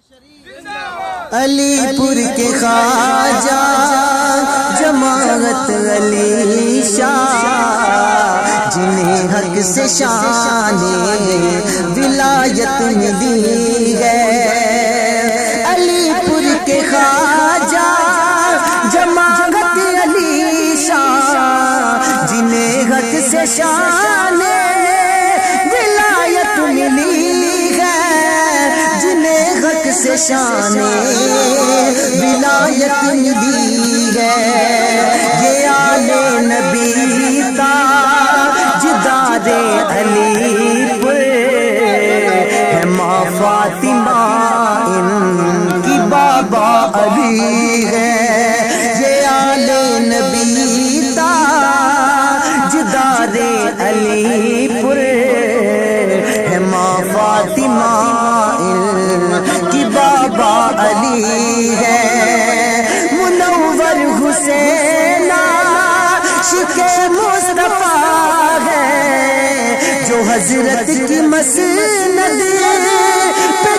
علی پور کے خواجہ جماعت علی شاہ، جنہیں حق سے شان ولایت ملی ہے۔ علی پور کے خواجہ جماعت علی شاہ، جنہیں حق سے شان ولایت ملی ہے، جنہیں حق سے شان ولایت ملی ہے۔ یہ آل نبی تاجدار علی پور ہے، ماں فاطمہ ان کی بابا علی ہے۔ یہ آل نبی تاجدار علی پور ہے، ماں فاطمہ ان کی بابا علی ہے۔ منور حسین عاشق مصطفیٰ ہے، جو حضرت کی مسند پہ